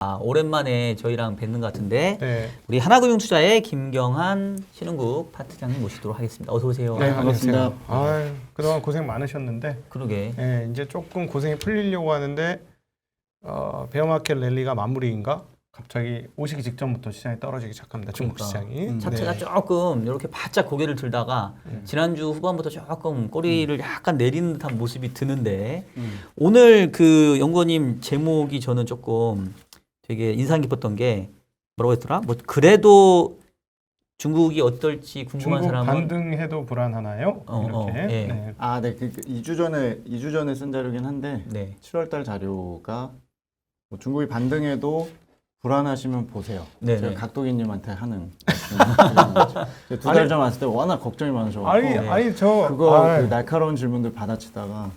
오랜만에 저희랑 뵙는 것 같은데 네. 우리 하나금융투자의 김경한 신흥국 파트장님 모시도록 하겠습니다. 어서 오세요. 네, 반갑습니다. 안녕하세요. 아유, 그동안 고생 많으셨는데 그러게. 네, 이제 조금 고생이 풀리려고 하는데 베어마켓 랠리가 마무리인가? 갑자기 오시기 직전부터 시장이 떨어지기 시작합니다. 중국 그러니까. 시장이. 차트가 네. 조금 이렇게 바짝 고개를 들다가 지난주 후반부터 조금 꼬리를 약간 내리는 듯한 모습이 드는데 오늘 그 연구원님 제목이 저는 조금 되게 인상 깊었던 게 뭐라고 했더라? 뭐 그래도 중국이 어떨지 궁금한 중국 사람은 반등해도 불안하나요? 이렇게. 예. 네. 아, 네. 2주 전에 쓴 자료긴 한데 네. 7월 달 자료가 뭐 중국이 반등해도 불안하시면 보세요. 네네. 제가 각도기님한테 하는 2달 전 왔을 때 워낙 걱정이 많으셔서 아니 저 그거 그 날카로운 질문들 받아치다가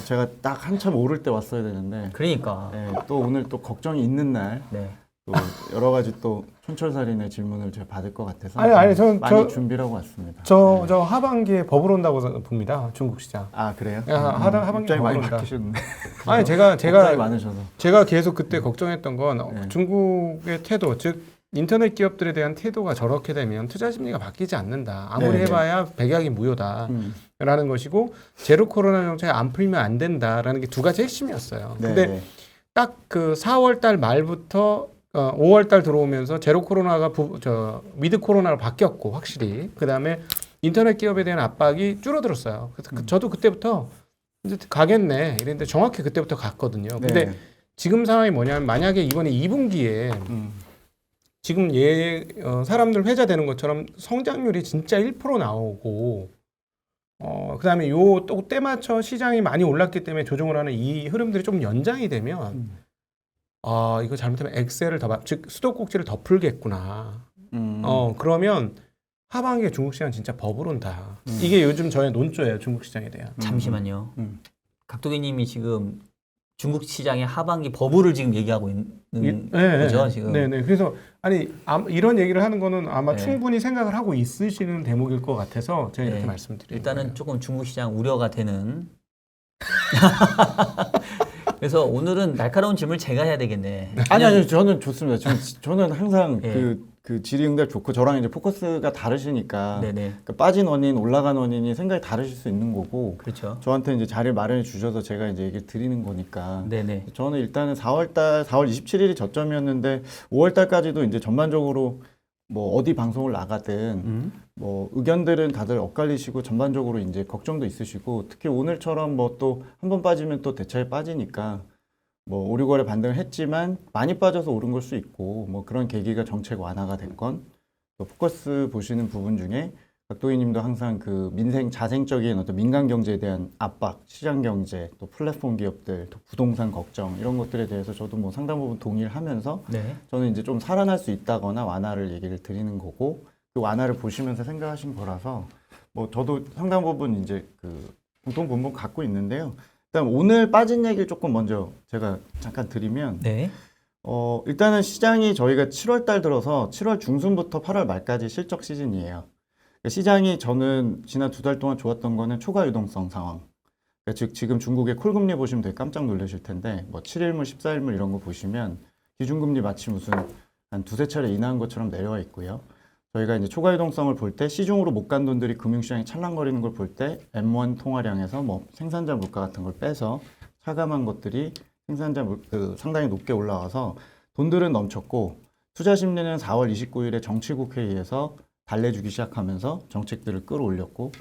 제가 딱 한참 오를 때 왔어야 되는데 그러니까. 네, 또 오늘 또 걱정이 있는 날 네. 또 여러 가지 또 촌철살인의 질문을 제가 받을 것 같아서 아니, 많이 준비를 하고 왔습니다. 저 네. 하반기에 버블 온다고 봅니다. 중국 시장. 아, 그래요? 하반기에 입장이 많이 버블 온다. 바뀌셨네. 아니 걱정이 많으셔서. 제가 계속 그때 걱정했던 건 네. 중국의 태도, 즉 인터넷 기업들에 대한 태도가 저렇게 되면 투자 심리가 바뀌지 않는다. 아무리 네. 해봐야 백약이 무효다라는 것이고 제로 코로나 정책이 안 풀면 안 된다라는 게 두 가지 핵심이었어요. 네, 근데 네. 딱 그 4월 달 말부터 5월 달 들어오면서 제로 코로나가 위드 코로나로 바뀌었고 확실히 그다음에 인터넷 기업에 대한 압박이 줄어들었어요. 그래서 저도 그때부터 이제 가겠네 이랬는데 정확히 그때부터 갔거든요. 근데 네. 지금 상황이 뭐냐면 만약에 이번에 2분기에 지금 사람들 회자되는 것처럼 성장률이 진짜 1% 나오고 그다음에 요 또 때맞춰 시장이 많이 올랐기 때문에 조정을 하는 이 흐름들이 좀 연장이 되면 이거 잘못하면 엑셀을 즉 수도꼭지를 더 풀겠구나. 그러면 하반기에 중국 시장 진짜 버블 온다. 이게 요즘 저의 논조예요. 중국 시장에 대한. 잠시만요. 각도기님이 지금 중국 시장의 하반기 버블을 지금 얘기하고 있는 거죠, 지금. 네네. 그래서 이런 얘기를 하는 거는 아마 네. 충분히 생각을 하고 있으시는 대목일 것 같아서 제가 이렇게 네. 말씀드리는 일단은 거예요. 조금 중국 시장 우려가 되는. 그래서 오늘은 날카로운 질문을 제가 해야 되겠네. 아니 저는 좋습니다. 저는 항상 예. 그 질의응답 좋고 저랑 이제 포커스가 다르시니까 네네. 그러니까 빠진 원인, 올라간 원인이 생각이 다르실 수 있는 거고 그렇죠. 저한테 이제 자리를 마련해 주셔서 제가 이제 얘기를 드리는 거니까 네네. 저는 일단은 4월 27일이 저점이었는데 5월 달까지도 이제 전반적으로 뭐 어디 방송을 나가든 뭐 의견들은 다들 엇갈리시고 전반적으로 이제 걱정도 있으시고 특히 오늘처럼 뭐 또 한 번 빠지면 또 대차에 빠지니까 뭐 5, 6월에 반등을 했지만 많이 빠져서 오른 걸 수 있고 뭐 그런 계기가 정책 완화가 됐건 또 포커스 보시는 부분 중에 각도기님도 항상 그 민생 자생적인 어떤 민간 경제에 대한 압박, 시장 경제, 또 플랫폼 기업들, 또 부동산 걱정 이런 것들에 대해서 저도 뭐 상당 부분 동의를 하면서 네. 저는 이제 좀 살아날 수 있다거나 완화를 얘기를 드리는 거고 그 완화를 보시면서 생각하신 거라서 뭐 저도 상당 부분 이제 그 공통 분모 갖고 있는데요. 일단 오늘 빠진 얘기를 조금 먼저 제가 잠깐 드리면 네. 일단은 시장이 저희가 7월 달 들어서 7월 중순부터 8월 말까지 실적 시즌이에요. 시장이 저는 지난 2달 동안 좋았던 거는 초과 유동성 상황. 그러니까 즉 지금 중국의 콜금리 보시면 되게 깜짝 놀라실 텐데 뭐 7일물, 14일물 이런 거 보시면 기준금리 마치 무슨 한 두세 차례 인하한 것처럼 내려와 있고요. 저희가 이제 초과 유동성을 볼 때 시중으로 못 간 돈들이 금융시장에 찰랑거리는 걸 볼 때 M1 통화량에서 뭐 생산자 물가 같은 걸 빼서 차감한 것들이 상당히 높게 올라와서 돈들은 넘쳤고 투자 심리는 4월 29일에 정치국회의에서 달래주기 시작하면서 정책들을 끌어올렸고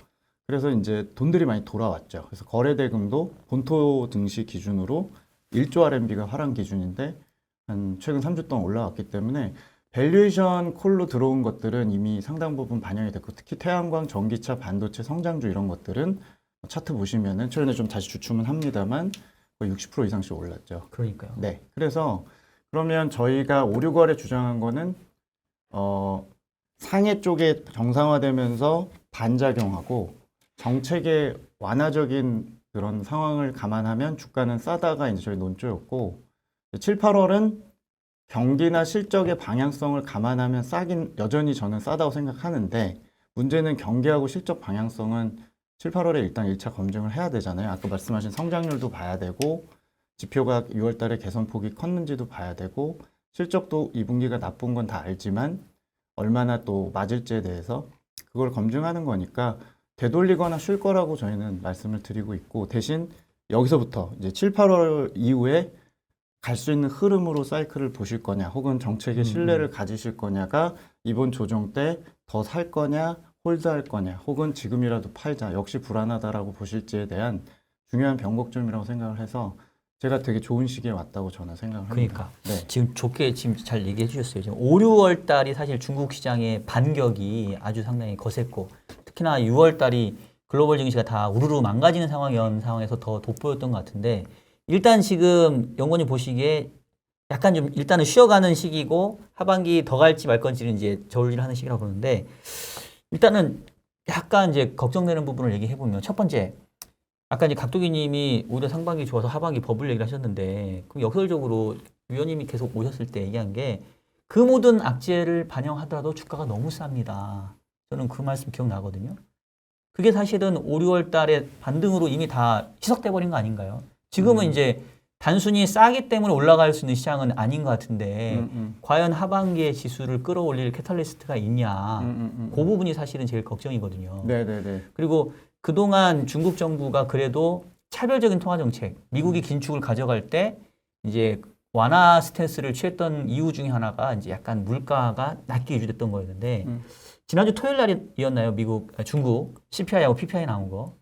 그래서 이제 돈들이 많이 돌아왔죠. 그래서 거래대금도 본토 증시 기준으로 1조 RMB가 하락 기준인데 한 최근 3주 동안 올라왔기 때문에 밸류에이션 콜로 들어온 것들은 이미 상당 부분 반영이 됐고 특히 태양광, 전기차, 반도체, 성장주 이런 것들은 차트 보시면은 최근에 좀 다시 주춤은 합니다만 거의 60% 이상씩 올랐죠. 그러니까요. 네. 그래서 그러면 저희가 5, 6월에 주장한 거는 상해 쪽에 정상화되면서 반작용하고 정책의 완화적인 그런 상황을 감안하면 주가는 싸다가 이제 저희 논조였고 7, 8월은 경기나 실적의 방향성을 감안하면 싸긴 여전히 저는 싸다고 생각하는데 문제는 경기하고 실적 방향성은 7, 8월에 일단 1차 검증을 해야 되잖아요. 아까 말씀하신 성장률도 봐야 되고 지표가 6월 달에 개선폭이 컸는지도 봐야 되고 실적도 2분기가 나쁜 건 다 알지만 얼마나 또 맞을지에 대해서 그걸 검증하는 거니까 되돌리거나 쉴 거라고 저희는 말씀을 드리고 있고, 대신 여기서부터 이제 7, 8월 이후에 갈 수 있는 흐름으로 사이클을 보실 거냐, 혹은 정책의 신뢰를 가지실 거냐가 이번 조정 때 더 살 거냐, 홀드할 거냐, 혹은 지금이라도 팔자, 역시 불안하다라고 보실지에 대한 중요한 변곡점이라고 생각을 해서 제가 되게 좋은 시기에 왔다고 저는 생각을 합니다. 그러니까 네. 지금 좋게 지금 잘 얘기해 주셨어요. 지금 5, 6월 달이 사실 중국 시장의 반격이 아주 상당히 거셌고, 특히나 6월 달이 글로벌 증시가 다 우르르 망가지는 상황에서 더 돋보였던 것 같은데, 일단 지금 연구원님 보시기에 약간 좀 일단은 쉬어가는 시기고, 하반기 더 갈지 말 건지는 이제 저울질하는 시기라고 보는데, 일단은 약간 이제 걱정되는 부분을 얘기해 보면, 첫 번째, 아까 이제 각도기님이 오히려 상반기 좋아서 하반기 버블 얘기를 하셨는데, 그럼 역설적으로 위원님이 계속 오셨을 때 얘기한 게, 그 모든 악재를 반영하더라도 주가가 너무 쌉니다. 저는 그 말씀 기억나거든요. 그게 사실은 5, 6월 달에 반등으로 이미 다 희석돼 버린 거 아닌가요? 지금은 이제 단순히 싸기 때문에 올라갈 수 있는 시장은 아닌 것 같은데, 과연 하반기에 지수를 끌어올릴 캐탈리스트가 있냐, 그 부분이 사실은 제일 걱정이거든요. 네네네. 그리고 그동안 중국 정부가 그래도 차별적인 통화 정책, 미국이 긴축을 가져갈 때 이제 완화 스탠스를 취했던 이유 중에 하나가 이제 약간 물가가 낮게 유지됐던 거였는데, 지난주 토요일 날이었나요? 중국 CPI하고 PPI 나온 거.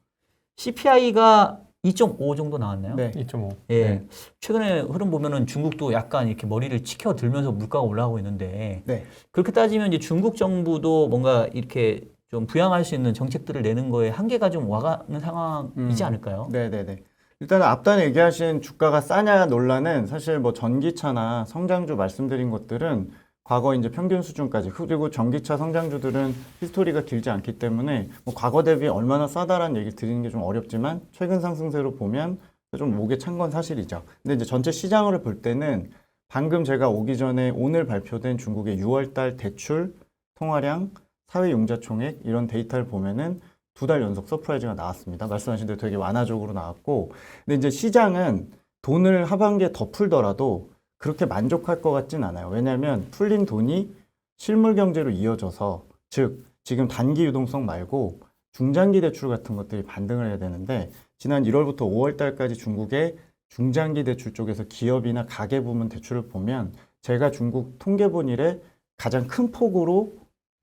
CPI가 2.5 정도 나왔나요? 네. 2.5. 예. 네. 최근에 흐름 보면은 중국도 약간 이렇게 머리를 치켜들면서 물가가 올라가고 있는데, 네. 그렇게 따지면 이제 중국 정부도 뭔가 이렇게 좀 부양할 수 있는 정책들을 내는 거에 한계가 좀 와가는 상황이지 않을까요? 네네네. 일단 앞단에 얘기하신 주가가 싸냐 논란은 사실 뭐 전기차나 성장주 말씀드린 것들은 과거 이제 평균 수준까지, 그리고 전기차 성장주들은 히스토리가 길지 않기 때문에 뭐 과거 대비 얼마나 싸다라는 얘기 드리는 게 좀 어렵지만, 최근 상승세로 보면 좀 목에 찬 건 사실이죠. 근데 이제 전체 시장을 볼 때는 방금 제가 오기 전에 오늘 발표된 중국의 6월달 대출, 통화량, 사회융자 총액 이런 데이터를 보면은 2달 연속 서프라이즈가 나왔습니다. 말씀하신 대로 되게 완화적으로 나왔고, 근데 이제 시장은 돈을 하반기에 더 풀더라도 그렇게 만족할 것 같진 않아요. 왜냐하면 풀린 돈이 실물 경제로 이어져서, 즉 지금 단기 유동성 말고 중장기 대출 같은 것들이 반등을 해야 되는데, 지난 1월부터 5월 달까지 중국의 중장기 대출 쪽에서 기업이나 가계 부문 대출을 보면 제가 중국 통계 본 이래 가장 큰 폭으로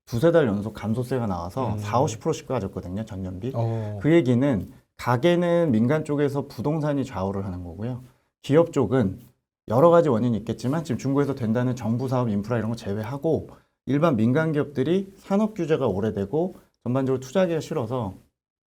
두세 달 연속 감소세가 나와서 40~50%씩 빠졌거든요, 전년비. 그 얘기는 가계는 민간 쪽에서 부동산이 좌우를 하는 거고요. 기업 쪽은 여러 가지 원인이 있겠지만 지금 중국에서 된다는 정부 사업 인프라 이런 거 제외하고 일반 민간 기업들이 산업 규제가 오래되고 전반적으로 투자하기가 싫어서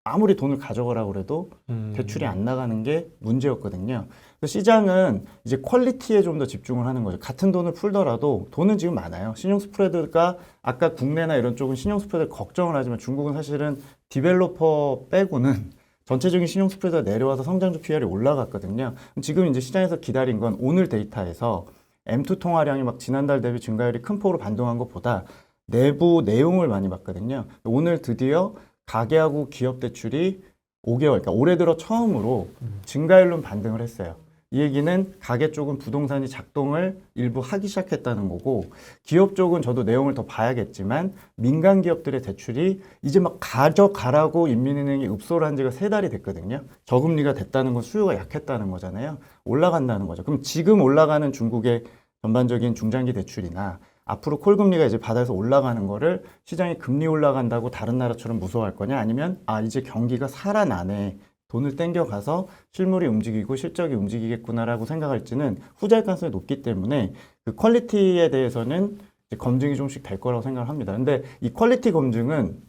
아무리 돈을 가져가라고 그래도 대출이 안 나가는 게 문제였거든요. 그래서 시장은 이제 퀄리티에 좀 더 집중을 하는 거죠. 같은 돈을 풀더라도 돈은 지금 많아요. 신용 스프레드가 아까 국내나 이런 쪽은 신용 스프레드 걱정을 하지만 중국은 사실은 디벨로퍼 빼고는 전체적인 신용 스프레드가 내려와서 성장주 PR이 올라갔거든요. 지금 이제 시장에서 기다린 건 오늘 데이터에서 M2 통화량이 막 지난달 대비 증가율이 큰 폭으로 반등한 것보다 내부 내용을 많이 봤거든요. 오늘 드디어 가계하고 기업 대출이 5개월, 그러니까 올해 들어 처음으로 증가율로 반등을 했어요. 이 얘기는 가계 쪽은 부동산이 작동을 일부 하기 시작했다는 거고, 기업 쪽은 저도 내용을 더 봐야겠지만 민간 기업들의 대출이 이제 막 가져가라고 인민은행이 읍소를 한 지가 3달이 됐거든요. 저금리가 됐다는 건 수요가 약했다는 거잖아요. 올라간다는 거죠. 그럼 지금 올라가는 중국의 전반적인 중장기 대출이나 앞으로 콜금리가 이제 바닥에서 올라가는 거를 시장이 금리 올라간다고 다른 나라처럼 무서워할 거냐, 아니면 이제 경기가 살아나네, 돈을 땡겨가서 실물이 움직이고 실적이 움직이겠구나라고 생각할지는 후자일 가능성이 높기 때문에 그 퀄리티에 대해서는 이제 검증이 좀씩 될 거라고 생각을 합니다. 근데 이 퀄리티 검증은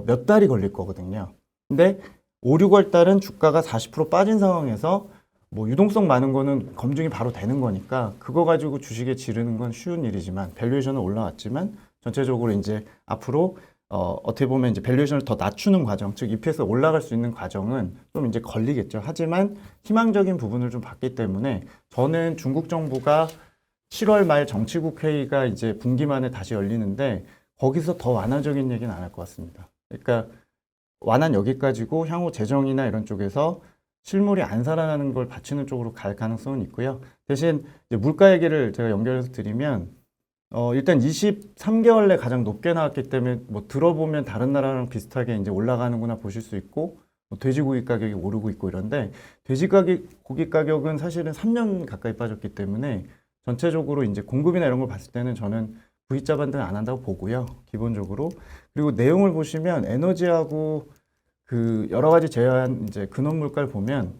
몇 달이 걸릴 거거든요. 근데 5, 6월 달은 주가가 40% 빠진 상황에서 뭐 유동성 많은 거는 검증이 바로 되는 거니까 그거 가지고 주식에 지르는 건 쉬운 일이지만, 밸류에이션은 올라왔지만 전체적으로 이제 앞으로 어떻게 보면 이제 밸류에이션을 더 낮추는 과정, 즉 EPS가 올라갈 수 있는 과정은 좀 이제 걸리겠죠. 하지만 희망적인 부분을 좀 봤기 때문에 저는 중국 정부가 7월 말 정치국 회의가 이제 분기 만에 다시 열리는데 거기서 더 완화적인 얘기는 안 할 것 같습니다. 그러니까 완화는 여기까지고 향후 재정이나 이런 쪽에서 실물이 안 살아나는 걸 받치는 쪽으로 갈 가능성은 있고요. 대신 이제 물가 얘기를 제가 연결해서 드리면 일단 23개월 내 가장 높게 나왔기 때문에 뭐 들어보면 다른 나라랑 비슷하게 이제 올라가는구나 보실 수 있고 뭐 돼지고기 가격이 오르고 있고 이런데 돼지고기 가격은 사실은 3년 가까이 빠졌기 때문에 전체적으로 이제 공급이나 이런 걸 봤을 때는 저는 V자 반등 안 한다고 보고요. 기본적으로. 그리고 내용을 보시면 에너지하고 그 여러 가지 제한 이제 근원 물가를 보면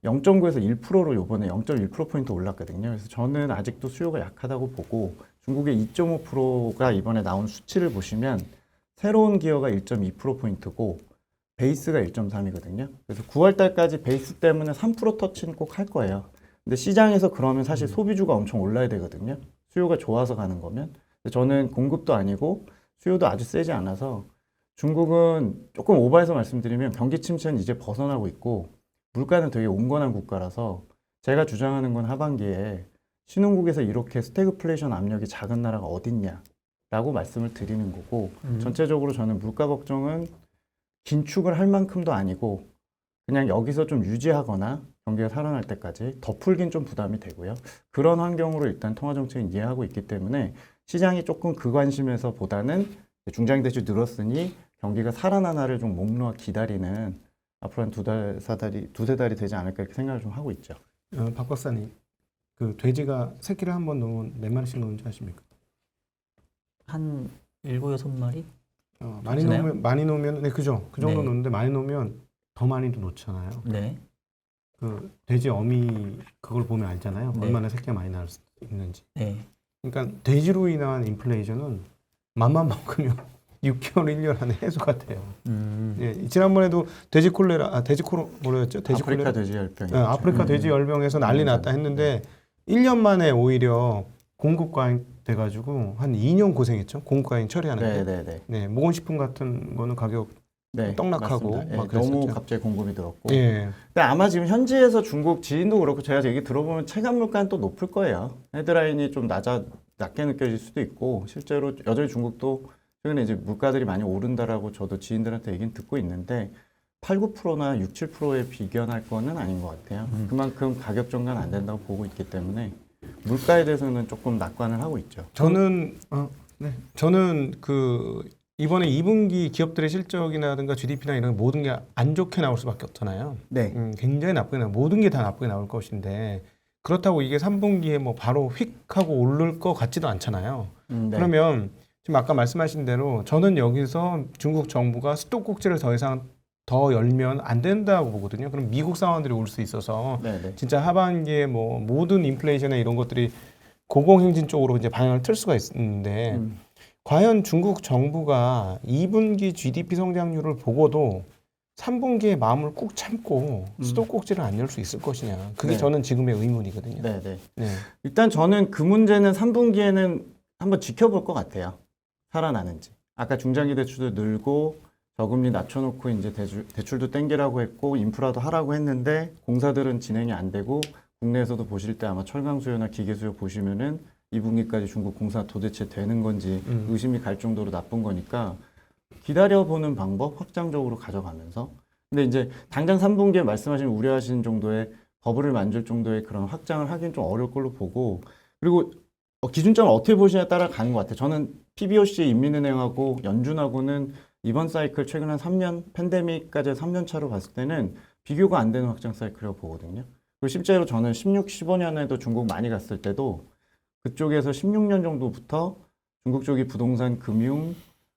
0.9에서 1%로 요번에 0.1%포인트 올랐거든요. 그래서 저는 아직도 수요가 약하다고 보고 중국의 2.5%가 이번에 나온 수치를 보시면 새로운 기여가 1.2%포인트고 베이스가 1.3이거든요. 그래서 9월 달까지 베이스 때문에 3% 터치는 꼭 할 거예요. 근데 시장에서 그러면 사실 소비주가 엄청 올라야 되거든요. 수요가 좋아서 가는 거면. 근데 저는 공급도 아니고 수요도 아주 세지 않아서 중국은 조금 오버해서 말씀드리면 경기 침체는 이제 벗어나고 있고 물가는 되게 온건한 국가라서 제가 주장하는 건 하반기에 신흥국에서 이렇게 스태그플레이션 압력이 작은 나라가 어딨냐라고 말씀을 드리는 거고 전체적으로 저는 물가 걱정은 긴축을 할 만큼도 아니고 그냥 여기서 좀 유지하거나 경기가 살아날 때까지 더 풀긴 좀 부담이 되고요. 그런 환경으로 일단 통화정책은 이해하고 있기 때문에 시장이 조금 그 관심에서 보다는 중장기대출 늘었으니 경기가 살아나나를 좀 목놓아 기다리는 앞으로 한 두세 달이 되지 않을까 이렇게 생각을 좀 하고 있죠. 박 박사님, 그 돼지가 새끼를 한 번 놓으면 몇 마리씩 놓는지 아십니까? 한 7, 6마리? 많이 놓으면 네, 그죠. 그 정도 네. 놓는데 많이 놓으면 더 많이도 놓잖아요. 네. 그 돼지 어미 그걸 보면 알잖아요. 네. 얼마나 새끼가 많이 나올 수 있는지. 네. 그러니까 돼지로 인한 인플레이션은 맘만 먹으면 6개월, 1년 안에 해소가 돼요. 예, 지난번에도 돼지 콜레라, 뭐였죠? 돼지 아프리카 콜레라? 돼지 열병. 네, 아프리카 돼지 열병에서 난리 났다 했는데 1년 만에 오히려 공급 과잉 돼가지고 한 2년 고생했죠. 공급 과잉 처리하는데. 네네네. 네, 모건식품 같은 거는 가격 네, 떡락하고 맞습니다. 막 예, 그랬었죠. 너무 갑자기 공급이 늘었고. 예. 근데 아마 지금 현지에서 중국 지인도 그렇고 제가 얘기 들어보면 체감 물가는 또 높을 거예요. 헤드라인이 좀 낮게 느껴질 수도 있고 실제로 여전히 중국도 최근에 이제 물가들이 많이 오른다라고 저도 지인들한테 얘기는 듣고 있는데 8, 9%나 6, 7%에 비견할 거는 아닌 것 같아요. 그만큼 가격 전가는 안 된다고 보고 있기 때문에 물가에 대해서는 조금 낙관을 하고 있죠. 저는 그 이번에 2분기 기업들의 실적이라든가 GDP나 이런 모든 게 안 좋게 나올 수밖에 없잖아요. 네. 굉장히 나쁘게 모든 게 다 나쁘게 나올 것인데 그렇다고 이게 3분기에 뭐 바로 휙 하고 오를 것 같지도 않잖아요. 네. 그러면 지금 아까 말씀하신 대로 저는 여기서 중국 정부가 수도꼭지를 더 이상 더 열면 안 된다고 보거든요. 그럼 미국 상황들이 올 수 있어서 네네. 진짜 하반기에 뭐 모든 인플레이션이나 이런 것들이 고공행진 쪽으로 이제 방향을 틀 수가 있는데 과연 중국 정부가 2분기 GDP 성장률을 보고도 3분기에 마음을 꾹 참고 수도꼭지를 안 열 수 있을 것이냐. 그게 네. 저는 지금의 의문이거든요. 네네. 네. 일단 저는 그 문제는 3분기에는 한번 지켜볼 것 같아요. 살아나는지. 아까 중장기 대출도 늘고 저금리 낮춰놓고 이제 대출도 땡기라고 했고 인프라도 하라고 했는데 공사들은 진행이 안 되고 국내에서도 보실 때 아마 철강 수요나 기계 수요 보시면은 2분기까지 중국 공사 도대체 되는 건지 의심이 갈 정도로 나쁜 거니까 기다려보는 방법 확장적으로 가져가면서 근데 이제 당장 3분기에 말씀하신 우려하시는 정도의 버블을 만들 정도의 그런 확장을 하긴 좀 어려울 걸로 보고 그리고 기준점을 어떻게 보시냐에 따라 가는 것 같아요. 저는 PBOC 인민은행하고 연준하고는 이번 사이클 최근 한 3년 팬데믹까지 3년 차로 봤을 때는 비교가 안 되는 확장 사이클이라고 보거든요. 그리고 실제로 저는 16, 15년에도 중국 많이 갔을 때도 그쪽에서 16년 정도부터 중국 쪽이 부동산, 금융,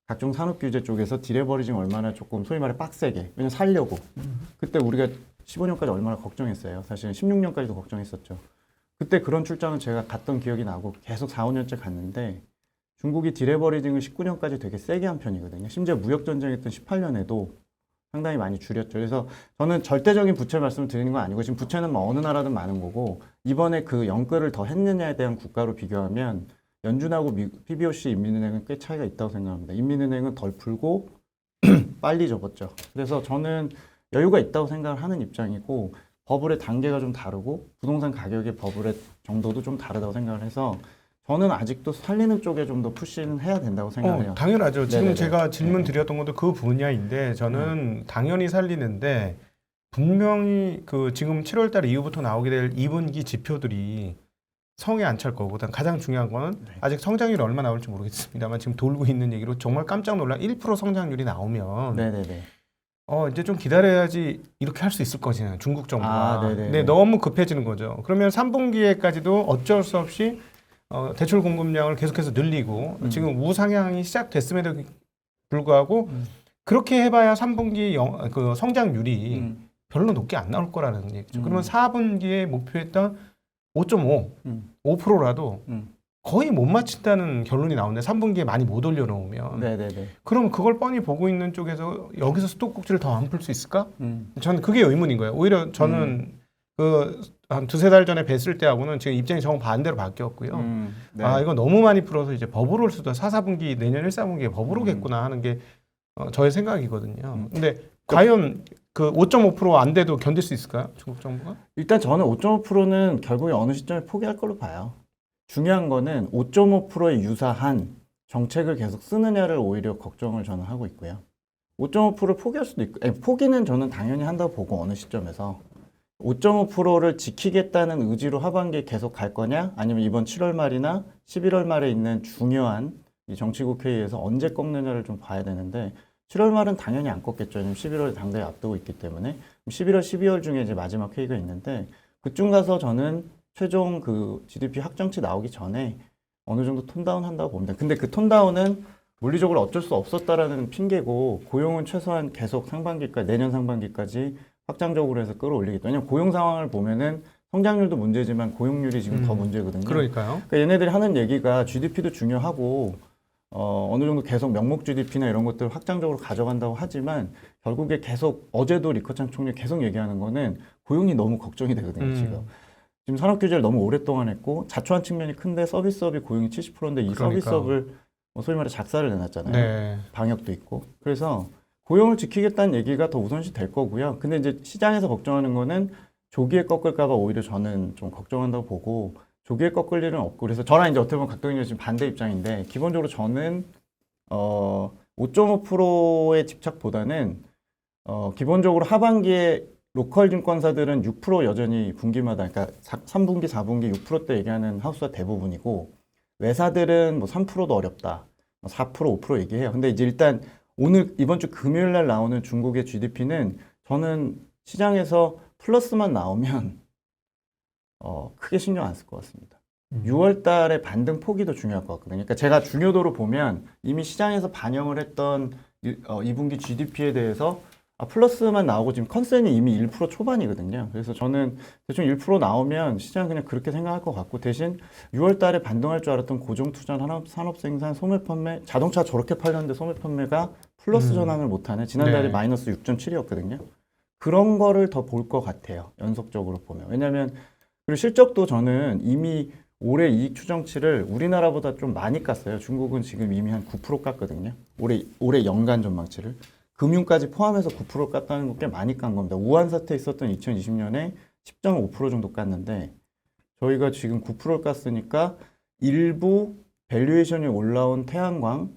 각종 산업 규제 쪽에서 디레버리징 얼마나 조금 소위 말해 빡세게 왜냐면 살려고 그때 우리가 15년까지 얼마나 걱정했어요. 사실은 16년까지도 걱정했었죠. 그때 그런 출장은 제가 갔던 기억이 나고 계속 4, 5년째 갔는데 중국이 디레버리징을 19년까지 되게 세게 한 편이거든요. 심지어 무역전쟁했던 18년에도 상당히 많이 줄였죠. 그래서 저는 절대적인 부채 말씀을 드리는 건 아니고 지금 부채는 뭐 어느 나라든 많은 거고 이번에 그 영끌을 더 했느냐에 대한 국가로 비교하면 연준하고 PBOC 인민은행은 꽤 차이가 있다고 생각합니다. 인민은행은 덜 풀고 빨리 접었죠. 그래서 저는 여유가 있다고 생각을 하는 입장이고 버블의 단계가 좀 다르고 부동산 가격의 버블의 정도도 좀 다르다고 생각을 해서 저는 아직도 살리는 쪽에 좀 더 푸시는 해야 된다고 생각해요. 당연하죠. 지금 네네네. 제가 질문 드렸던 것도 그 분야인데 저는 당연히 살리는데 분명히 그 지금 7월달 이후부터 나오게 될 2분기 지표들이 성에 안 찰 거고, 일단 가장 중요한 거는 아직 성장률이 얼마 나올지 모르겠습니다만 지금 돌고 있는 얘기로 정말 깜짝 놀란 1% 성장률이 나오면 네네네. 이제 좀 기다려야지 이렇게 할 수 있을 거잖아요. 중국 정부가. 네네네. 근데 너무 급해지는 거죠. 그러면 3분기에까지도 어쩔 수 없이 대출 공급량을 계속해서 늘리고 지금 우상향이 시작됐음에도 불구하고 그렇게 해봐야 3분기 그 성장률이 별로 높게 안 나올 거라는 얘기죠. 그러면 4분기에 목표했던 5.5, 5%라도 거의 못 맞춘다는 결론이 나오는데 3분기에 많이 못 올려놓으면 네네네. 그럼 그걸 뻔히 보고 있는 쪽에서 여기서 수도꼭지를 더 안 풀 수 있을까? 저는 그게 의문인 거예요. 오히려 저는 그 한 두세 달 전에 뵀을 때하고는 지금 입장이 정반대로 바뀌었고요. 네. 아 이거 너무 많이 풀어서 이제 법으로 올 수도 4, 4분기 내년 1, 4분기에 법으로 오겠구나 하는 게 저의 생각이거든요. 근데 과연 그 5.5%안 돼도 견딜 수 있을까요? 중국 정부가? 일단 저는 5.5%는 결국에 어느 시점에 포기할 걸로 봐요. 중요한 거는 5.5%에 유사한 정책을 계속 쓰느냐를 오히려 걱정을 저는 하고 있고요. 5.5%를 포기할 수도 있고, 포기는 저는 당연히 한다고 보고 어느 시점에서 5.5%를 지키겠다는 의지로 하반기에 계속 갈 거냐, 아니면 이번 7월 말이나 11월 말에 있는 중요한 이 정치국회의에서 언제 꺾느냐를 좀 봐야 되는데 7월 말은 당연히 안 꺾겠죠. 왜냐면 11월에 당대회 앞두고 있기 때문에 11월, 12월 중에 이제 마지막 회의가 있는데 그쯤 가서 저는 최종 그 GDP 확정치 나오기 전에 어느 정도 톤다운 한다고 봅니다. 근데 그 톤다운은 물리적으로 어쩔 수 없었다라는 핑계고 고용은 최소한 계속 상반기까지 내년 상반기까지 확장적으로 해서 끌어올리겠다. 왜냐면 고용 상황을 보면은 성장률도 문제지만 고용률이 지금 더 문제거든요. 그러니까요. 그러니까 얘네들이 하는 얘기가 GDP도 중요하고 어느 정도 계속 명목 GDP나 이런 것들을 확장적으로 가져간다고 하지만 결국에 계속 어제도 리커창 총리 계속 얘기하는 거는 고용이 너무 걱정이 되거든요. 지금 산업 규제를 너무 오랫동안 했고 자초한 측면이 큰데 서비스업이 고용이 70%인데 이 서비스업을 소위 말해 작사를 내놨잖아요. 네. 방역도 있고. 그래서 고용을 지키겠다는 얘기가 더 우선시 될 거고요. 근데 이제 시장에서 걱정하는 거는 조기에 꺾을까봐 오히려 저는 좀 걱정한다고 보고 조기에 꺾을 일은 없고 그래서 저랑 이제 어떻게 보면 각도인이 지금 반대 입장인데 기본적으로 저는 5.5%의 집착보다는 기본적으로 하반기에 로컬 증권사들은 6% 여전히 분기마다 그러니까 3분기, 4분기 6%대 얘기하는 하우스가 대부분이고 외사들은 뭐 3%도 어렵다. 4%, 5% 얘기해요. 근데 이제 일단 오늘 이번 주 금요일 날 나오는 중국의 GDP는 저는 시장에서 플러스만 나오면 크게 신경 안 쓸 것 같습니다. 6월 달에 반등 포기도 중요할 것 같거든요. 그러니까 제가 중요도로 보면 이미 시장에서 반영을 했던 2분기 GDP에 대해서 플러스만 나오고 지금 컨센이 이미 1% 초반이거든요. 그래서 저는 대충 1% 나오면 시장은 그냥 그렇게 생각할 것 같고 대신 6월 달에 반등할 줄 알았던 고정투자, 산업생산, 소매 판매, 자동차 저렇게 팔렸는데 소매 판매가 플러스 전환을 못하네. 지난달에 네. 마이너스 6.7이었거든요. 그런 거를 더 볼 것 같아요. 연속적으로 보면. 왜냐하면 그리고 실적도 저는 이미 올해 이익 추정치를 우리나라보다 좀 많이 깠어요. 중국은 지금 이미 한 9% 깠거든요. 올해 연간 전망치를. 금융까지 포함해서 9% 깠다는 거 꽤 많이 깐 겁니다. 우한 사태 있었던 2020년에 10.5% 정도 깠는데 저희가 지금 9%를 깠으니까 일부 밸류에이션이 올라온 태양광,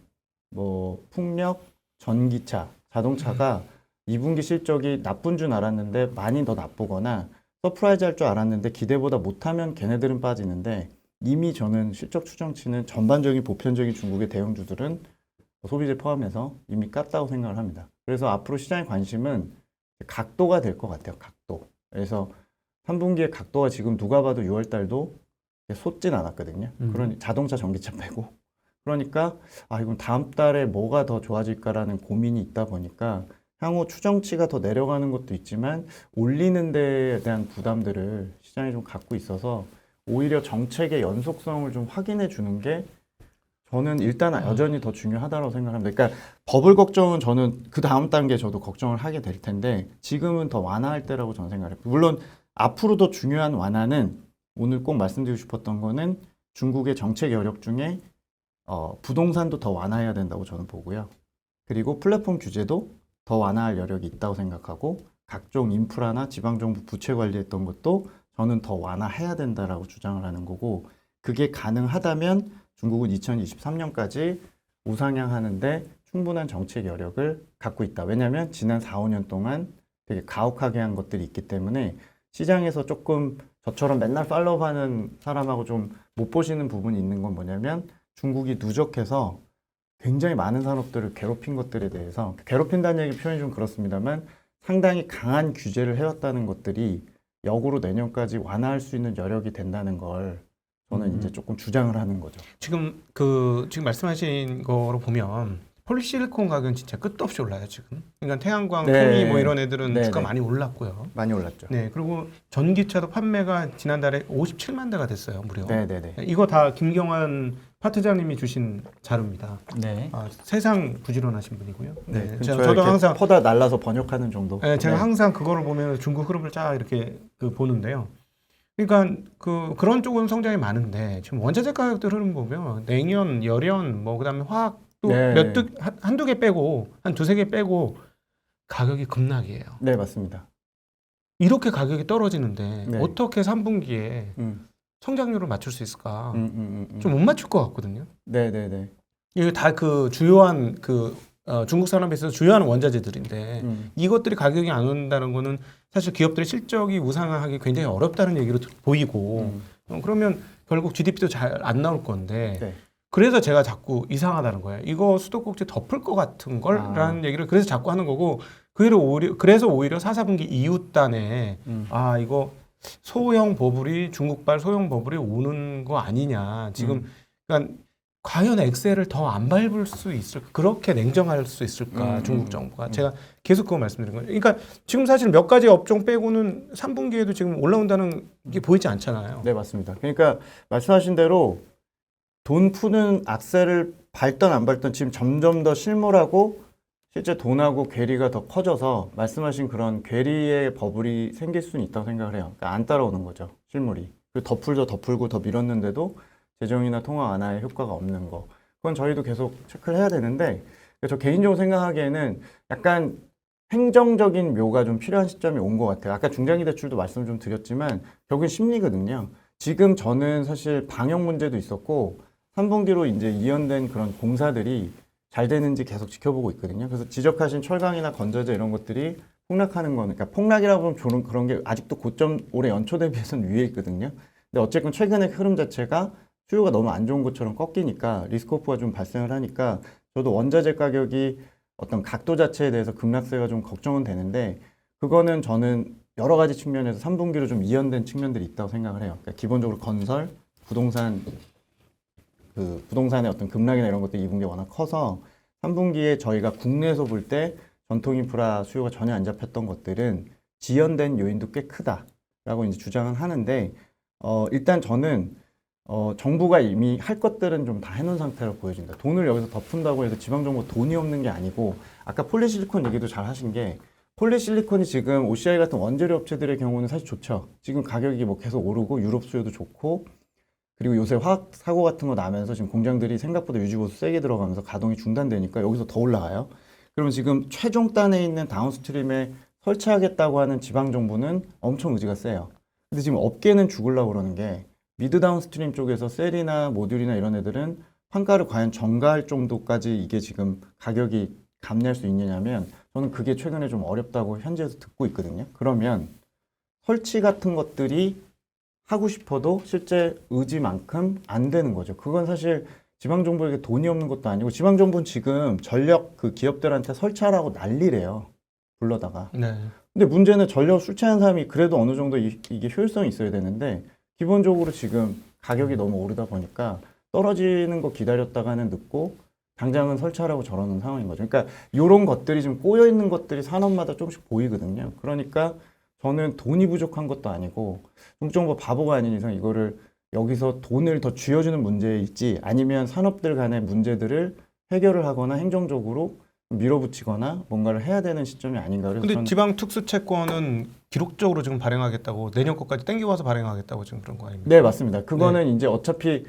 뭐 풍력, 전기차, 자동차가 2분기 실적이 나쁜 줄 알았는데 많이 더 나쁘거나 서프라이즈 할 줄 알았는데 기대보다 못하면 걔네들은 빠지는데 이미 저는 실적 추정치는 전반적인 보편적인 중국의 대형주들은 소비재 포함해서 이미 깠다고 생각을 합니다. 그래서 앞으로 시장의 관심은 각도가 될 것 같아요. 각도. 그래서 3분기에 각도가 지금 누가 봐도 6월 달도 솟진 않았거든요. 그러니 자동차, 전기차 빼고. 그러니까 이건 다음 달에 뭐가 더 좋아질까라는 고민이 있다 보니까 향후 추정치가 더 내려가는 것도 있지만 올리는 데에 대한 부담들을 시장이 좀 갖고 있어서 오히려 정책의 연속성을 좀 확인해 주는 게 저는 일단 여전히 더 중요하다고 생각합니다. 그러니까 버블 걱정은 저는 그 다음 단계 저도 걱정을 하게 될 텐데 지금은 더 완화할 때라고 저는 생각해요. 물론 앞으로 더 중요한 완화는 오늘 꼭 말씀드리고 싶었던 거는 중국의 정책 여력 중에 부동산도 더 완화해야 된다고 저는 보고요. 그리고 플랫폼 규제도 더 완화할 여력이 있다고 생각하고 각종 인프라나 지방정부 부채 관리했던 것도 저는 더 완화해야 된다라고 주장을 하는 거고 그게 가능하다면 중국은 2023년까지 우상향하는데 충분한 정책 여력을 갖고 있다. 왜냐하면 지난 4, 5년 동안 되게 가혹하게 한 것들이 있기 때문에 시장에서 조금 저처럼 맨날 팔로우하는 사람하고 좀 못 보시는 부분이 있는 건 뭐냐면 중국이 누적해서 굉장히 많은 산업들을 괴롭힌 것들에 대해서 괴롭힌다는 얘기 표현이 좀 그렇습니다만 상당히 강한 규제를 해왔다는 것들이 역으로 내년까지 완화할 수 있는 여력이 된다는 걸 저는 이제 조금 주장을 하는 거죠. 지금 지금 말씀하신 거로 보면 폴리실리콘 가격은 진짜 끝도 없이 올라요 지금. 그러니까 태양광, 네. 통이 뭐 이런 애들은 네, 주가 네. 많이 올랐고요. 많이 올랐죠. 네, 그리고 전기차도 판매가 지난달에 57만 대가 됐어요, 무려. 네네네. 이거 다 김경환 파트장님이 주신 자료입니다. 네. 세상 부지런하신 분이고요. 네. 저도 항상 퍼다 날라서 번역하는 정도. 네, 제가 네. 항상 그거를 보면 중국 흐름을 쫙 이렇게 보는데요. 그러니까 그런 쪽은 성장이 많은데 지금 원자재 가격들 흐름 보면 냉연, 열연, 뭐 그다음에 화학도 네. 한두 개 빼고 한 두세 개 빼고 가격이 급락이에요. 네, 맞습니다. 이렇게 가격이 떨어지는데 네. 어떻게 3분기에 음. 성장률을 맞출 수 있을까? 좀 좀 못 맞출 것 같거든요. 네네네. 이게 다 주요한 중국 산업에서 주요한 원자재들인데 이것들이 가격이 안 오른다는 거는 사실 기업들의 실적이 우상하기 굉장히 어렵다는 얘기로 보이고 그러면 결국 GDP도 잘 안 나올 건데 네. 그래서 제가 자꾸 이상하다는 거예요. 이거 수도꼭지 덮을 것 같은 걸라는 얘기를 그래서 자꾸 하는 거고 그래서 오히려 4, 4분기 이웃단에 이거 중국발 소형 버블이 오는 거 아니냐. 지금 그러니까 과연 엑셀을 더 안 밟을 수 있을까? 그렇게 냉정할 수 있을까? 중국 정부가. 제가 계속 그거 말씀드린 거예요. 그러니까 지금 사실 몇 가지 업종 빼고는 3분기에도 지금 올라온다는 게 보이지 않잖아요. 네, 맞습니다. 그러니까 말씀하신 대로 돈 푸는 악셀을 밟던 안 밟던 지금 점점 더 실물하고 실제 돈하고 괴리가 더 커져서 말씀하신 그런 괴리의 버블이 생길 수는 있다고 생각을 해요. 그러니까 안 따라오는 거죠, 실물이. 그리고 더 풀고 더 밀었는데도 재정이나 통화 완화에 효과가 없는 거. 그건 저희도 계속 체크를 해야 되는데 저 개인적으로 생각하기에는 약간 행정적인 묘가 좀 필요한 시점이 온 것 같아요. 아까 중장기 대출도 말씀 좀 드렸지만 결국은 심리거든요. 지금 저는 사실 방역 문제도 있었고 3분기로 이제 이연된 그런 공사들이 잘 되는지 계속 지켜보고 있거든요. 그래서 지적하신 철강이나 건설재 이런 것들이 폭락하는 거는, 그러니까 폭락이라고 보면 그런 게 아직도 고점 올해 연초 대비해서는 위에 있거든요. 근데 어쨌든 최근의 흐름 자체가 수요가 너무 안 좋은 것처럼 꺾이니까 리스크오프가 좀 발생을 하니까 저도 원자재 가격이 어떤 각도 자체에 대해서 급락세가 좀 걱정은 되는데 그거는 저는 여러 가지 측면에서 3분기로 좀 이연된 측면들이 있다고 생각을 해요. 그러니까 기본적으로 건설, 부동산의 어떤 급락이나 이런 것들이 2분기에 워낙 커서 3분기에 저희가 국내에서 볼 때 전통 인프라 수요가 전혀 안 잡혔던 것들은 지연된 요인도 꽤 크다라고 이제 주장은 하는데 일단 저는 정부가 이미 할 것들은 좀 다 해놓은 상태로 보여진다. 돈을 여기서 더 푼다고 해서 지방정부 돈이 없는 게 아니고 아까 폴리실리콘 얘기도 잘 하신 게 폴리실리콘이 지금 OCI 같은 원재료 업체들의 경우는 사실 좋죠. 지금 가격이 뭐 계속 오르고 유럽 수요도 좋고 그리고 요새 화학 사고 같은 거 나면서 지금 공장들이 생각보다 유지보수 세게 들어가면서 가동이 중단되니까 여기서 더 올라가요. 그러면 지금 최종단에 있는 다운스트림에 설치하겠다고 하는 지방정부는 엄청 의지가 세요. 근데 지금 업계는 죽으려고 그러는 게 미드 다운스트림 쪽에서 셀이나 모듈이나 이런 애들은 판가를 과연 전가할 정도까지 이게 지금 가격이 감내할 수 있느냐면 저는 그게 최근에 좀 어렵다고 현지에서 듣고 있거든요. 그러면 설치 같은 것들이 하고 싶어도 실제 의지만큼 안 되는 거죠. 그건 사실 지방정부에게 돈이 없는 것도 아니고 지방정부는 지금 전력 그 기업들한테 설치하라고 난리래요. 불러다가. 네. 근데 문제는 전력 출처하는 사람이 그래도 어느 정도 이게 효율성이 있어야 되는데 기본적으로 지금 가격이 너무 오르다 보니까 떨어지는 거 기다렸다가는 늦고 당장은 설치하라고 저러는 상황인 거죠. 그러니까 이런 것들이 좀 꼬여 있는 것들이 산업마다 조금씩 보이거든요. 그러니까 저는 돈이 부족한 것도 아니고 중정부 바보가 아닌 이상 이거를 여기서 돈을 더 쥐어주는 문제일지 아니면 산업들 간의 문제들을 해결을 하거나 행정적으로 밀어붙이거나 뭔가를 해야 되는 시점이 아닌가. 그래서 근데 지방 특수 채권은 기록적으로 지금 발행하겠다고 내년 것까지 땡겨와서 발행하겠다고 지금 그런 거 아닙니까? 네, 맞습니다. 그거는 이제 어차피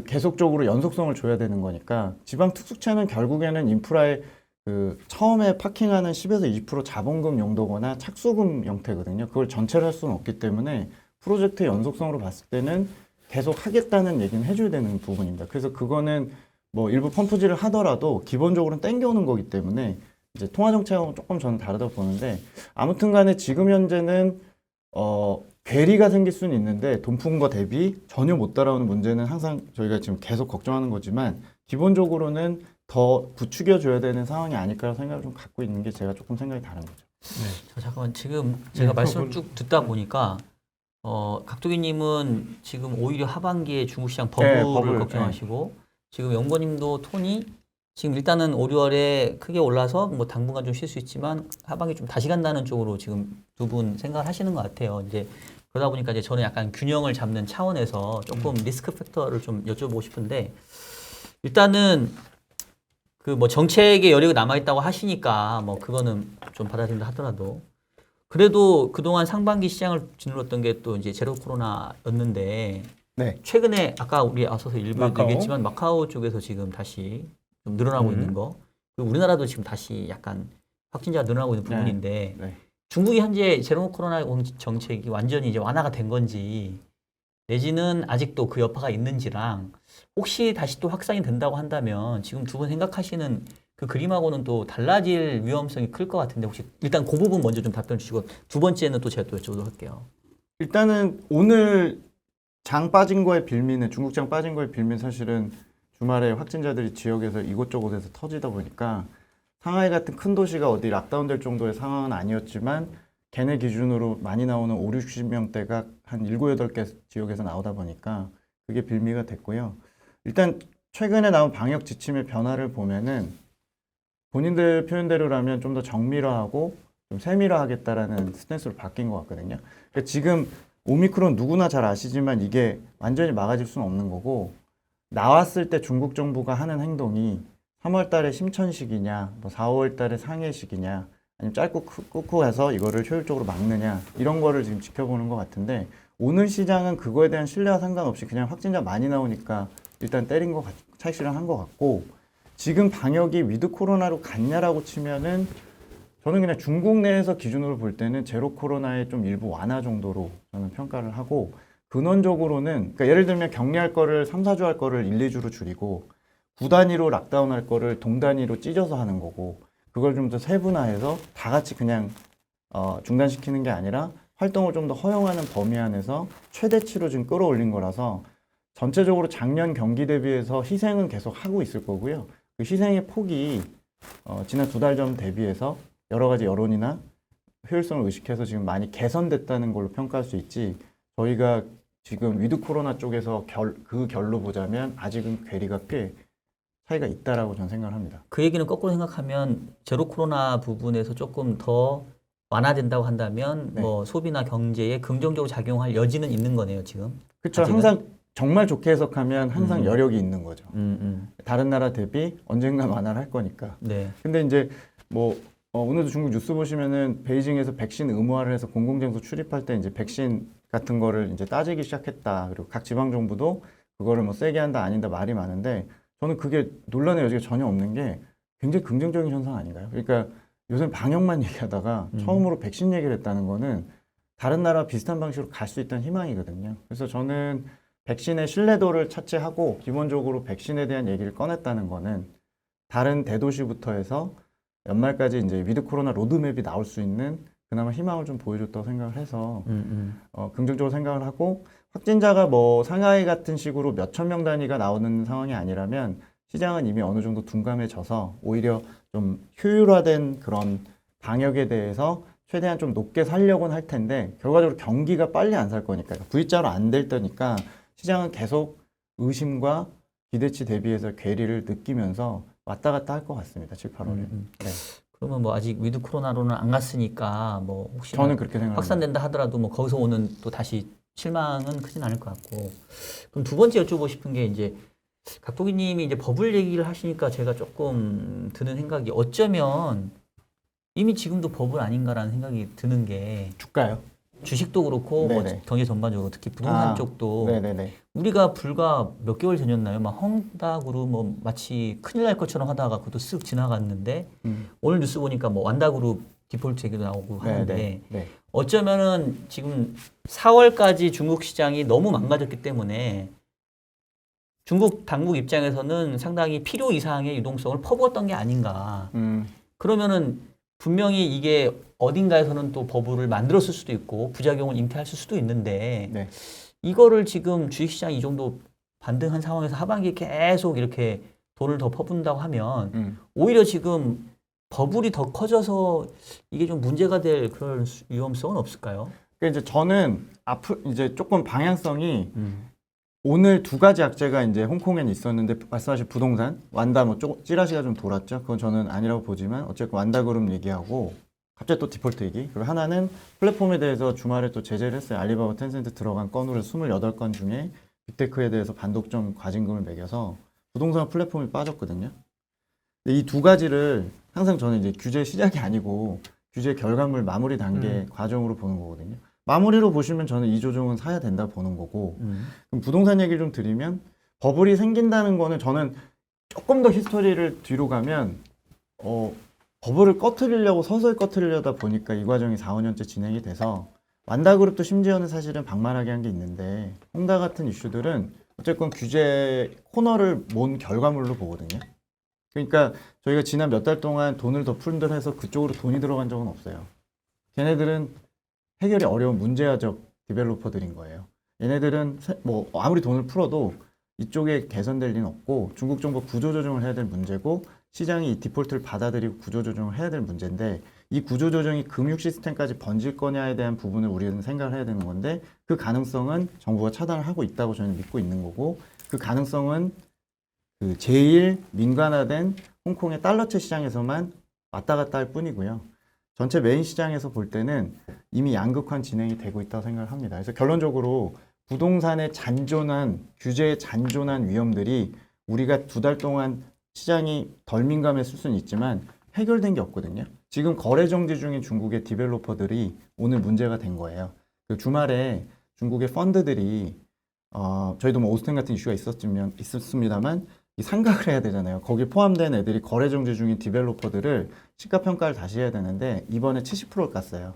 계속적으로 연속성을 줘야 되는 거니까 지방 특수채는 결국에는 인프라에 처음에 파킹하는 10에서 20% 자본금 용도거나 착수금 형태거든요. 그걸 전체를 할 수는 없기 때문에 프로젝트의 연속성으로 봤을 때는 계속 하겠다는 얘기는 해줘야 되는 부분입니다. 그래서 그거는 뭐 일부 펌프질을 하더라도 기본적으로는 땡겨오는 거기 때문에 이제 통화 정책하고 조금 저는 다르다고 보는데 아무튼간에 지금 현재는 괴리가 생길 수는 있는데 돈 푼 거 대비 전혀 못 따라오는 문제는 항상 저희가 지금 계속 걱정하는 거지만 기본적으로는 더 부추겨 줘야 되는 상황이 아닐까라는 생각을 좀 갖고 있는 게 제가 조금 생각이 다른 거죠. 자, 잠깐만 지금 제가 말씀을 쭉 듣다 보니까 각도기님은 지금 오히려 하반기에 중국 시장 버블을 걱정하시고 지금 연구원님도 톤이 지금 일단은 5, 6월에 크게 올라서 뭐 당분간 좀 쉴 수 있지만 하반기 좀 다시 간다는 쪽으로 지금 두 분 생각을 하시는 것 같아요. 이제 그러다 보니까 이제 저는 약간 균형을 잡는 차원에서 조금 리스크 팩터를 좀 여쭤보고 싶은데 일단은 그 뭐 정책의 여력이 남아 있다고 하시니까 뭐 그거는 좀 받아들인다 하더라도 그래도 그동안 상반기 시장을 짓눌렀던 게 또 이제 제로 코로나였는데 네. 최근에 아까 우리 앞서서 일부 마카오. 얘기했지만 마카오 쪽에서 지금 다시 좀 늘어나고 있는 거 그리고 우리나라도 지금 다시 약간 확진자가 늘어나고 있는 부분인데 네. 중국이 현재 제로 코로나 정책이 완전히 이제 완화가 된 건지 내지는 아직도 그 여파가 있는지랑 혹시 다시 또 확산이 된다고 한다면 지금 두 분 생각하시는 그 그림하고는 또 달라질 위험성이 클 것 같은데 혹시 일단 그 부분 먼저 좀 답변 주시고 두 번째는 또 제가 또 여쭤보도록 할게요. 일단은 오늘 장 빠진 거에 빌미는 중국장 빠진 거에 빌미는 사실은 주말에 확진자들이 지역에서 이곳저곳에서 터지다 보니까 상하이 같은 큰 도시가 어디 락다운 될 정도의 상황은 아니었지만 걔네 기준으로 많이 나오는 5, 60명대가 한 7, 8개 지역에서 나오다 보니까 그게 빌미가 됐고요. 일단 최근에 나온 방역 지침의 변화를 보면은 본인들 표현대로라면 좀 더 정밀화하고 좀 세밀화하겠다라는 스탠스로 바뀐 것 같거든요. 그러니까 지금 오미크론 누구나 잘 아시지만 이게 완전히 막아질 수는 없는 거고 나왔을 때 중국 정부가 하는 행동이 3월 달에 심천식이냐, 뭐 4, 5월 달에 상해식이냐, 아니면 짧고 끊고 해서 이거를 효율적으로 막느냐 이런 거를 지금 지켜보는 것 같은데 오늘 시장은 그거에 대한 신뢰와 상관없이 그냥 확진자 많이 나오니까 일단 때린 거 차익 실현한 것 같고 지금 방역이 위드 코로나로 갔냐라고 치면은 저는 그냥 중국 내에서 기준으로 볼 때는 제로 코로나의 좀 일부 완화 정도로 저는 평가를 하고 근원적으로는 그러니까 예를 들면 격리할 거를 3, 4주 할 거를 1, 2주로 줄이고 구 단위로 락다운 할 거를 동 단위로 찢어서 하는 거고 그걸 좀 더 세분화해서 다 같이 그냥 중단시키는 게 아니라 활동을 좀 더 허용하는 범위 안에서 최대치로 지금 끌어올린 거라서 전체적으로 작년 경기 대비해서 희생은 계속 하고 있을 거고요. 그 희생의 폭이 지난 2달 전 대비해서 여러 가지 여론이나 효율성을 의식해서 지금 많이 개선됐다는 걸로 평가할 수 있지 저희가 지금 위드 코로나 쪽에서 그 결로 보자면 아직은 괴리가 꽤 차이가 있다라고 저는 생각을 합니다. 그 얘기는 거꾸로 생각하면 제로 코로나 부분에서 조금 더 완화된다고 한다면 네. 뭐 소비나 경제에 긍정적으로 작용할 여지는 있는 거네요 지금. 그렇죠. 아직은? 항상 정말 좋게 해석하면 항상 여력이 있는 거죠. 다른 나라 대비 언젠가 완화를 할 거니까. 네. 근데 이제 뭐 오늘도 중국 뉴스 보시면은 베이징에서 백신 의무화를 해서 공공장소 출입할 때 이제 백신 같은 거를 이제 따지기 시작했다. 그리고 각 지방 정부도 그거를 뭐 세게 한다 아닌다 말이 많은데 저는 그게 논란의 여지가 전혀 없는 게 굉장히 긍정적인 현상 아닌가요? 그러니까 요새 방역만 얘기하다가 처음으로 백신 얘기를 했다는 거는 다른 나라와 비슷한 방식으로 갈 수 있다는 희망이거든요. 그래서 저는 백신의 신뢰도를 차치하고 기본적으로 백신에 대한 얘기를 꺼냈다는 거는 다른 대도시부터 해서 연말까지 이제 위드 코로나 로드맵이 나올 수 있는 그나마 희망을 좀 보여줬다고 생각을 해서 긍정적으로 생각을 하고 확진자가 뭐 상하이 같은 식으로 몇천 명 단위가 나오는 상황이 아니라면 시장은 이미 어느 정도 둔감해져서 오히려 좀 효율화된 그런 방역에 대해서 최대한 좀 높게 살려고는 할 텐데 결과적으로 경기가 빨리 안 살 거니까 V자로 안 될 때니까 시장은 계속 의심과 기대치 대비해서 괴리를 느끼면서 왔다 갔다 할 것 같습니다. 7, 8월에. 네. 그러면 뭐 아직 위드 코로나로는 안 갔으니까 뭐 혹시 저는 그렇게 생각합니다. 확산된다 하더라도 뭐 거기서 오는 또 다시 실망은 크진 않을 것 같고. 그럼 두 번째 여쭤보고 싶은 게 이제 각도기님이 이제 버블 얘기를 하시니까 제가 조금 드는 생각이 어쩌면 이미 지금도 버블 아닌가라는 생각이 드는 게 주가요? 주식도 그렇고 뭐 네네. 경제 전반적으로 특히 부동산 쪽도 네네네. 우리가 불과 몇 개월 전이었나요? 막 헝다그룹 뭐 마치 큰일 날 것처럼 하다가 그것도 쓱 지나갔는데 오늘 뉴스 보니까 뭐 완다그룹 디폴트 얘기도 나오고 하는데 네. 어쩌면은 지금 4월까지 중국 시장이 너무 망가졌기 때문에 중국 당국 입장에서는 상당히 필요 이상의 유동성을 퍼부었던 게 아닌가. 그러면은 분명히 이게 어딘가에서는 또 버블을 만들었을 수도 있고 부작용을 잉태했을 수도 있는데 네. 이거를 지금 주식시장이 이 정도 반등한 상황에서 하반기에 계속 이렇게 돈을 더 퍼붓는다고 하면 오히려 지금 버블이 더 커져서 이게 좀 문제가 될 그런 위험성은 없을까요? 그러니까 이제 저는 앞으로 이제 조금 방향성이 오늘 두 가지 악재가 이제 홍콩엔 있었는데 말씀하신 부동산, 완다 뭐 찌라시가 좀 돌았죠. 그건 저는 아니라고 보지만 어쨌든 완다그룹 얘기하고 갑자기 또 디폴트 얘기. 그리고 하나는 플랫폼에 대해서 주말에 또 제재를 했어요. 알리바바 텐센트 들어간 건으로 28건 중에 빅테크에 대해서 반독점 과징금을 매겨서 부동산 플랫폼이 빠졌거든요. 근데 이 두 가지를 항상 저는 이제 규제 시작이 아니고 규제 결과물 마무리 단계 과정으로 보는 거거든요. 마무리로 보시면 저는 이 조정은 사야 된다 보는 거고 그럼 부동산 얘기를 좀 드리면 버블이 생긴다는 거는 저는 조금 더 히스토리를 뒤로 가면 버블을 꺼트리려고 서서히 꺼트리려다 보니까 이 과정이 4, 5년째 진행이 돼서 완다그룹도 심지어는 사실은 방만하게 한 게 있는데 홍다 같은 이슈들은 어쨌건 규제 코너를 몬 결과물로 보거든요. 그러니까 저희가 지난 몇 달 동안 돈을 더 푼들해서 그쪽으로 돈이 들어간 적은 없어요. 걔네들은 해결이 어려운 문제아적 디벨로퍼들인 거예요. 얘네들은 뭐 아무리 돈을 풀어도 이쪽에 개선될 리는 없고 중국 정부 구조조정을 해야 될 문제고 시장이 이 디폴트를 받아들이고 구조조정을 해야 될 문제인데 이 구조조정이 금융 시스템까지 번질 거냐에 대한 부분을 우리는 생각을 해야 되는 건데 그 가능성은 정부가 차단을 하고 있다고 저는 믿고 있는 거고 그 가능성은 그 제일 민간화된 홍콩의 달러채 시장에서만 왔다 갔다 할 뿐이고요. 전체 메인 시장에서 볼 때는 이미 양극화 진행이 되고 있다고 생각을 합니다. 그래서 결론적으로 부동산의 잔존한 규제의 잔존한 위험들이 우리가 두 달 동안 시장이 덜 민감했을 수는 있지만 해결된 게 없거든요. 지금 거래 정지 중인 중국의 디벨로퍼들이 오늘 문제가 된 거예요. 그 주말에 중국의 펀드들이 저희도 뭐 오스템 같은 이슈가 있었습니다만 이 상각을 해야 되잖아요. 거기 포함된 애들이 거래 정지 중인 디벨로퍼들을 시가 평가를 다시 해야 되는데 이번에 70%를 깠어요.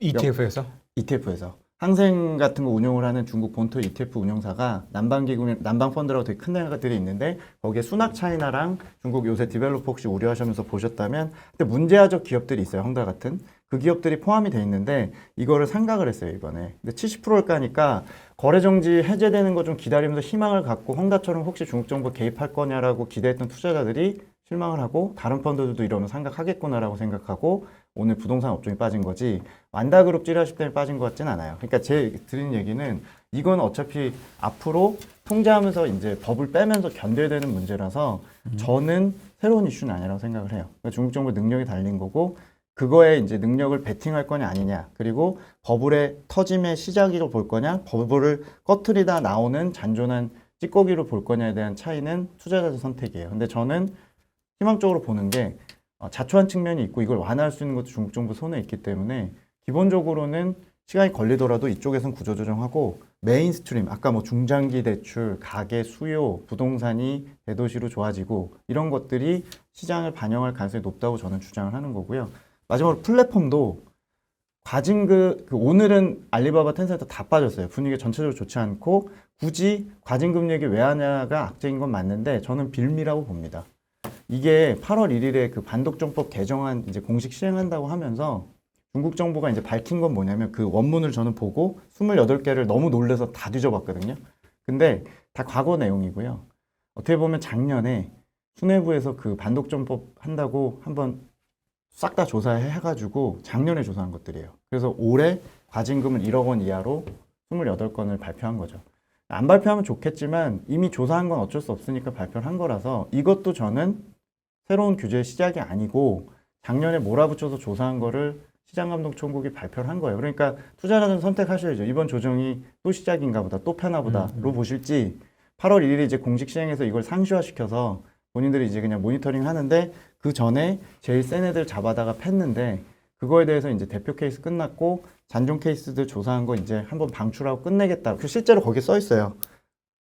ETF에서? ETF에서. 항생 같은 거 운용을 하는 중국 본토 ETF 운용사가 남방펀드라고 되게 큰 데들이 있는데 거기에 수납차이나랑 중국 요새 디벨로퍼 혹시 우려하시면서 보셨다면 근데 문제아적 기업들이 있어요. 헝다 같은. 그 기업들이 포함이 돼 있는데 이거를 상각을 했어요. 이번에. 근데 70%를 까니까 거래정지 해제되는 거 좀 기다리면서 희망을 갖고 헝다처럼 혹시 중국 정부 개입할 거냐라고 기대했던 투자자들이 실망을 하고 다른 펀드들도 이러면 상각하겠구나라고 생각하고 오늘 부동산 업종이 빠진 거지 완다그룹 찌라시 때문에 빠진 것 같진 않아요. 그러니까 제 드리는 얘기는 이건 어차피 앞으로 통제하면서 이제 법을 빼면서 견뎌야 되는 문제라서 저는 새로운 이슈는 아니라고 생각을 해요. 그러니까 중국 정부 능력이 달린 거고 그거에 이제 능력을 베팅할 거냐 아니냐 그리고 버블의 터짐의 시작으로 볼 거냐 버블을 꺼트리다 나오는 잔존한 찌꺼기로 볼 거냐에 대한 차이는 투자자의 선택이에요. 근데 저는 희망적으로 보는 게 자초한 측면이 있고 이걸 완화할 수 있는 것도 중국 정부 손에 있기 때문에 기본적으로는 시간이 걸리더라도 이쪽에선 구조조정하고 메인스트림 아까 뭐 중장기 대출, 가계 수요, 부동산이 대도시로 좋아지고 이런 것들이 시장을 반영할 가능성이 높다고 저는 주장을 하는 거고요. 마지막으로 플랫폼도 오늘은 알리바바 텐센트 다 빠졌어요. 분위기가 전체적으로 좋지 않고 굳이 과징금 얘기 왜 하냐가 악재인 건 맞는데 저는 빌미라고 봅니다. 이게 8월 1일에 그 반독점법 개정안 이제 공식 시행한다고 하면서 중국 정부가 이제 밝힌 건 뭐냐면 그 원문을 저는 보고 28개를 너무 놀래서 다 뒤져봤거든요. 근데 다 과거 내용이고요. 어떻게 보면 작년에 수뇌부에서 그 반독점법 한다고 한번 싹 다 조사해가지고 작년에 조사한 것들이에요. 그래서 올해 과징금을 1억 원 이하로 28건을 발표한 거죠. 안 발표하면 좋겠지만 이미 조사한 건 어쩔 수 없으니까 발표를 한 거라서 이것도 저는 새로운 규제의 시작이 아니고 작년에 몰아붙여서 조사한 거를 시장감독총국이 발표를 한 거예요. 그러니까 투자자들은 선택하셔야죠. 이번 조정이 또 시작인가 보다, 또 펴나 보다로 보실지 8월 1일에 이제 공식 시행해서 이걸 상시화시켜서 본인들이 이제 그냥 모니터링 하는데 그 전에 제일 센 애들 잡아다가 팼는데 그거에 대해서 이제 대표 케이스 끝났고 잔존 케이스들 조사한 거 이제 한번 방출하고 끝내겠다. 실제로 거기에 써 있어요.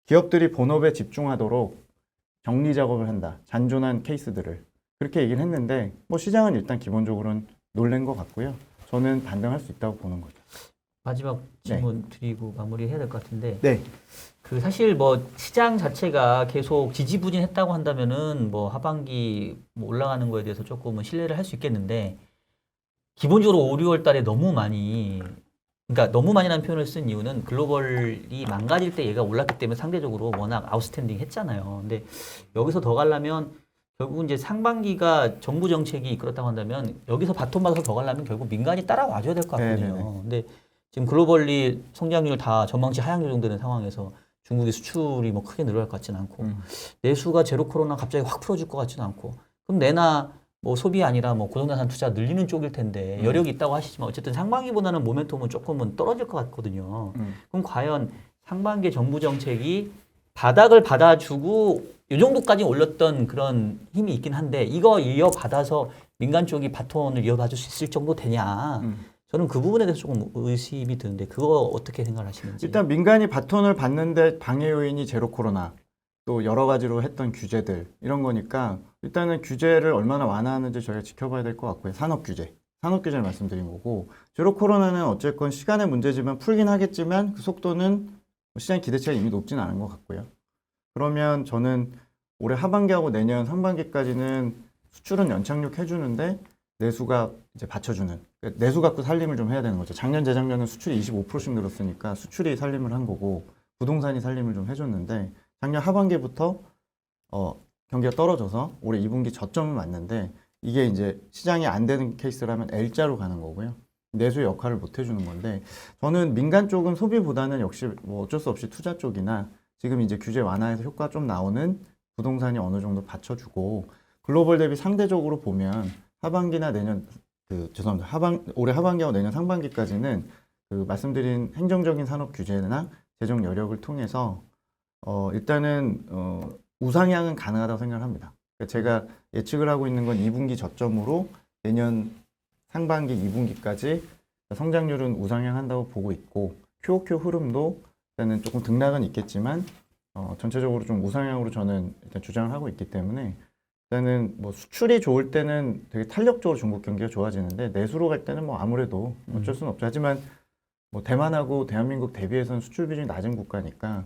기업들이 본업에 집중하도록 정리 작업을 한다. 잔존한 케이스들을. 그렇게 얘기를 했는데 뭐 시장은 일단 기본적으로는 놀란 것 같고요. 저는 반등할 수 있다고 보는 거죠. 마지막 질문 드리고 마무리해야 될 것 같은데 네. 그 사실 뭐 시장 자체가 계속 지지부진했다고 한다면은 뭐 하반기 뭐 올라가는 거에 대해서 조금은 신뢰를 할 수 있겠는데 기본적으로 5, 6월 달에 너무 많이 그러니까 너무 많이라는 표현을 쓴 이유는 글로벌이 망가질 때 얘가 올랐기 때문에 상대적으로 워낙 아웃스탠딩 했잖아요. 근데 여기서 더 가려면 결국 이제 상반기가 정부 정책이 그렇다고 한다면 여기서 바톤 받아서 더 가려면 결국 민간이 따라와줘야 될 것 같거든요. 네네네. 근데 지금 글로벌리 성장률 다 전망치 하향 조정되는 상황에서 중국의 수출이 뭐 크게 늘어날 것 같지는 않고 내수가 제로 코로나 갑자기 확 풀어줄 것 같지는 않고 그럼 내나 뭐 소비 아니라 뭐 고정자산 투자 늘리는 쪽일 텐데 여력이 있다고 하시지만 어쨌든 상반기보다는 모멘텀은 조금은 떨어질 것 같거든요. 그럼 과연 상반기 정부 정책이 바닥을 받아주고 이 정도까지 올렸던 그런 힘이 있긴 한데 이거 이어받아서 민간 쪽이 바톤을 이어받을 수 있을 정도 되냐? 저는 그 부분에 대해서 조금 의심이 드는데 그거 어떻게 생각하시는지. 일단 민간이 바톤을 받는데 방해 요인이 제로 코로나 또 여러 가지로 했던 규제들 이런 거니까 일단은 규제를 얼마나 완화하는지 저희가 지켜봐야 될 것 같고요. 산업 규제를 말씀드린 거고 제로 코로나는 어쨌건 시간의 문제지만 풀긴 하겠지만 그 속도는 시장 기대치가 이미 높진 않은 것 같고요. 그러면 저는 올해 하반기하고 내년 상반기까지는 수출은 연착륙 해주는데 내수가 이제 받쳐주는 그러니까 내수 갖고 살림을 좀 해야 되는 거죠. 작년 재작년은 수출이 25%씩 늘었으니까 수출이 살림을 한 거고 부동산이 살림을 좀 해줬는데 작년 하반기부터 경기가 떨어져서 올해 2분기 저점은 맞는데 이게 이제 시장이 안 되는 케이스라면 L자로 가는 거고요. 내수의 역할을 못 해주는 건데 저는 민간 쪽은 소비보다는 역시 뭐 어쩔 수 없이 투자 쪽이나 지금 이제 규제 완화에서 효과 좀 나오는 부동산이 어느 정도 받쳐주고 글로벌 대비 상대적으로 보면 하반기나 내년 올해 하반기하고 내년 상반기까지는 그 말씀드린 행정적인 산업 규제나 재정 여력을 통해서 일단은 우상향은 가능하다고 생각을 합니다. 그러니까 제가 예측을 하고 있는 건 2분기 저점으로 내년 상반기 2분기까지 성장률은 우상향한다고 보고 있고 QOQ 흐름도 일단은 조금 등락은 있겠지만 전체적으로 좀 우상향으로 저는 일단 주장을 하고 있기 때문에 일단은 뭐 수출이 좋을 때는 되게 탄력적으로 중국 경기가 좋아지는데 내수로 갈 때는 뭐 아무래도 어쩔 수는 없죠. 하지만 뭐 대만하고 대한민국 대비해서는 수출 비중이 낮은 국가니까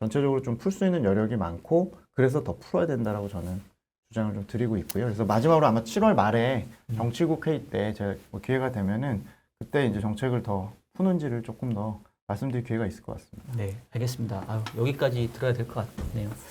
전체적으로 좀 풀 수 있는 여력이 많고 그래서 더 풀어야 된다라고 저는 주장을 좀 드리고 있고요. 그래서 마지막으로 아마 7월 말에 정치국 회의 때 제가 뭐 기회가 되면은 그때 이제 정책을 더 푸는지를 조금 더 말씀드릴 기회가 있을 것 같습니다. 네, 알겠습니다. 아유, 여기까지 들어야 될 것 같네요.